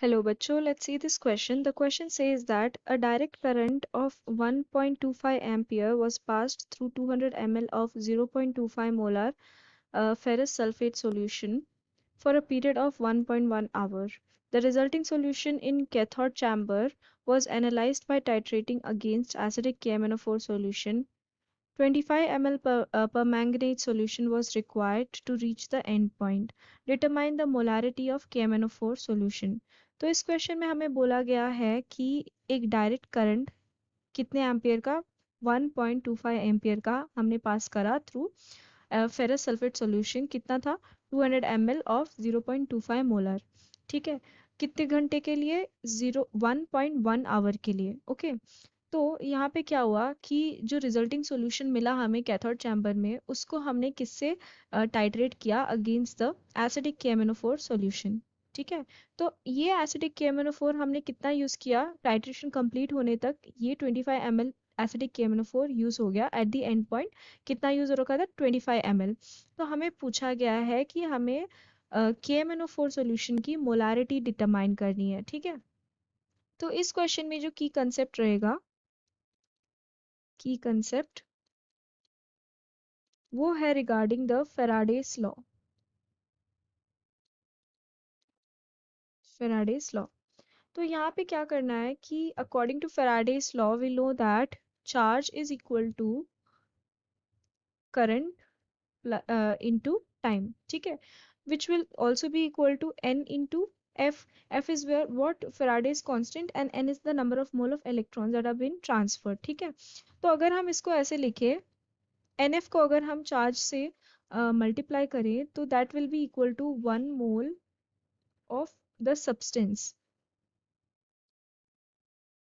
Hello, bachcho. Let's see this question. The question says that a direct current of 1.25 ampere was passed through 200 ml of 0.25 molar ferrous sulfate solution for a period of 1.1 hour. The resulting solution in cathode chamber was analyzed by titrating against acidic KMnO4 solution. 25 ml permanganate solution was required to reach the end point. Determine the molarity of KMnO4 solution. तो इस question में हमें बोला गया है कि एक direct current कितने एम्पियर का 1.25 एम्पियर का हमने पास करा थ्रू फेरस सल्फेट सॉल्यूशन। कितना था? 200 ml ऑफ 0.25 मोलर। ठीक है, कितने घंटे के लिए? 1.1 आवर के लिए। ओके, तो यहाँ पे क्या हुआ कि जो रिजल्टिंग सॉल्यूशन मिला हमें कैथोड चैम्बर में, उसको हमने किससे टाइट्रेट किया? Against the acidic KMnO4 solution. ठीक है, तो ये एसिडिक KMnO4 हमने कितना यूज़ किया टाइट्रेशन कंप्लीट होने तक? ये 25 ml एसिडिक KMnO4 यूज़ हो गया। एट द एंड पॉइंट कितना यूज़ हो रखा था? 25 ml। तो हमें पूछा गया है कि हमें KMnO4 सॉल्यूशन की मोलारिटी डिटरमाइन करनी है। ठीक है, तो इस क्वेश्चन में जो की कंसेप्ट रहेगा, की कंसेप्ट वो है regarding the Faraday's law. Faraday's law, तो यहाँ पे क्या करना है कि according to Faraday's law we know that charge is equal to current into time. ठीक है, which will also be equal to n into f. F is where what Faraday's constant and n is the number of mole of electrons that have been transferred. ठीक है, तो अगर हम इसको ऐसे लिखे, NF को अगर हम चार्ज से मल्टीप्लाई करें तो that will be equal to 1 mole of the substance.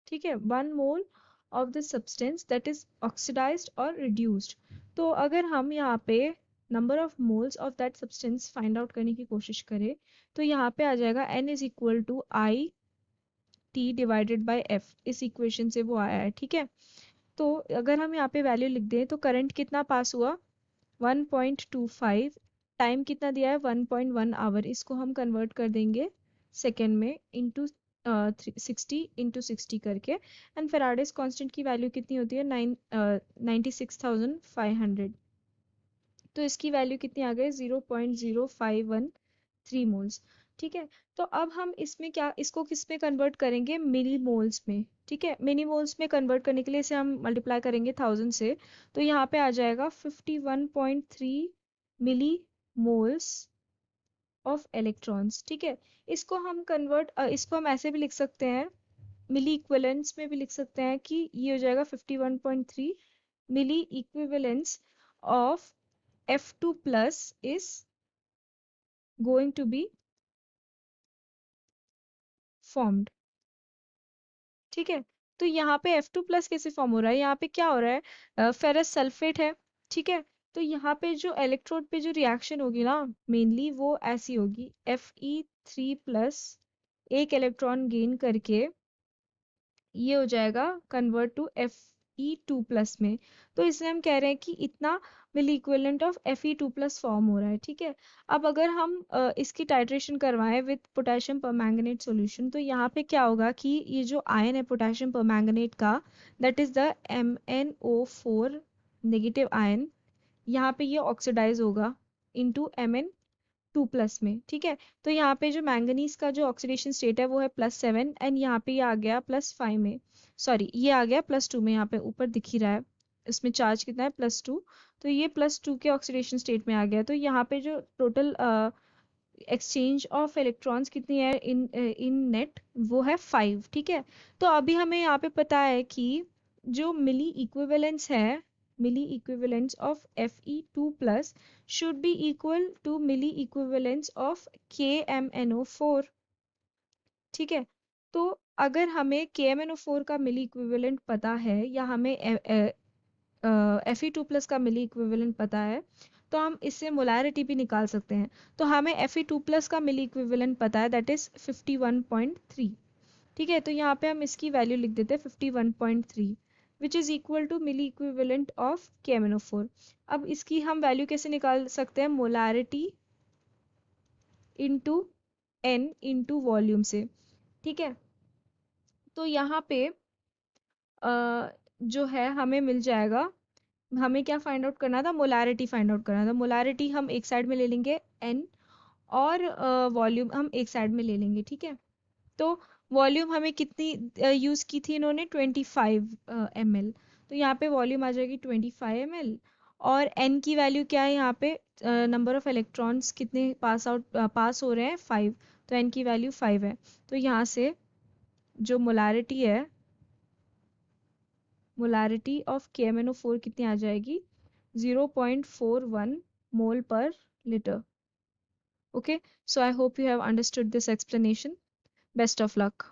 ठीक है, 1 mole of the substance that is oxidised और रिड्यूस्ड। तो अगर हम यहाँ पे number of moles of that substance find out करने की कोशिश करें तो यहाँ पे आ जाएगा n is equal to I T divided by F. इस इक्वेशन से वो आया है। ठीक है, तो अगर हम यहाँ पे वैल्यू लिख दें तो करंट कितना पास हुआ? 1.25। टाइम कितना दिया है? 1.1 आवर। इसको हम कन्वर्ट कर देंगे सेकेंड में इंटू 60 करके। एंड फेराडेस कांस्टेंट की वैल्यू कितनी होती है? 96,500। तो इसकी वैल्यू कितनी आ गई? 0.0513 मोल्स। ठीक है, तो अब हम इसमें क्या, इसको किस में कन्वर्ट करेंगे? मिली मोल्स में। ठीक है, मिनी मोल्स में कन्वर्ट करने के लिए इसे हम मल्टीप्लाई करेंगे 1000 से, तो यहाँ पे आ जाएगा 51.3 मिली मोल्स ऑफ इलेक्ट्रॉन्स। ठीक है, इसको हम इसको हम ऐसे भी लिख सकते हैं, मिली इक्विवेलेंस में भी लिख सकते हैं कि ये हो जाएगा 51.3 milli equivalence of F2 plus is going to be formed। ठीक है, तो यहाँ पे F2 प्लस कैसे फॉर्म हो रहा है? यहाँ पे क्या हो रहा है? फेरस सल्फेट है। ठीक है, तो यहाँ पे जो इलेक्ट्रोड पे जो रिएक्शन होगी ना, मेनली वो ऐसी होगी, Fe3 प्लस एक इलेक्ट्रॉन गेन करके ये हो जाएगा कन्वर्ट टू Fe2 प्लस में। तो इसमें हम कह रहे हैं कि इतना milli equivalent of Fe2 plus form हो रहा है। ठीक है, अब अगर हम इसकी टाइट्रेशन करवाएं विद पोटेशियम परमैंगनेट सॉल्यूशन तो यहाँ पे क्या होगा कि ये जो आयन है पोटेशियम परमैंगनेट का, that is the MnO4 negative ion, यहाँ पे ये ऑक्सीडाइज होगा इनटू Mn2 प्लस में। ठीक है, तो यहाँ पे जो मैंगनीज का जो ऑक्सीडेशन स्टेट है वो है +7 एंड यहाँ पे ये आ गया +5 में, सॉरी ये आ गया +2 में। यहाँ पे ऊपर दिख ही रहा है, इसमें चार्ज कितना है? +2। तो ये +2 के ऑक्सीडेशन स्टेट में आ गया। तो यहाँ पे जो टोटल एक्सचेंज ऑफ इलेक्ट्रॉन्स कितनी है इन नेट? वो है 5। ठीक है, तो अभी हमें यहाँ पे पता है कि जो मिली इक्विवेलेंस है, milli equivalence of Fe2 plus should be equal to milli equivalence of KMnO4। ठीक है, तो अगर हमें KMnO4 का मिली इक्विवेलेंट पता है या हमें Fe2 प्लस का मिली इक्विवेलेंट पता है तो हम इससे मोलैरिटी भी निकाल सकते हैं। तो हमें Fe2 प्लस का मिली इक्विवेलेंट पता है, दैट इज 51.3। ठीक है, तो यहाँ पे हम इसकी वैल्यू लिख देते हैं 51.3 which is equal to milli equivalent of KMnO4। अब इसकी हम वैल्यू कैसे निकाल सकते हैं? Molarity into n into volume से। ठीक है, तो यहाँ पे जो है हमें मिल जाएगा, हमें क्या फाइंड आउट करना था, मोलारिटी फाइंड आउट करना था। मोलारिटी हम एक साइड में ले लेंगे n, और वॉल्यूम हम एक साइड में ले लेंगे, ठीक है। तो वॉल्यूम हमें कितनी यूज की थी इन्होंने, 25 ml, तो यहाँ पे वॉल्यूम आ जाएगी 25 ml। और n की वैल्यू क्या है यहाँ पे, नंबर ऑफ इलेक्ट्रॉन्स कितने पास हो रहे हैं, 5, तो n की वैल्यू 5 है। तो यहाँ से जो मोलारिटी है, मोलारिटी ऑफ KMnO4 कितनी आ जाएगी, 0.41 मोल पर litre. Okay, so I hope you have understood this explanation. Best of luck.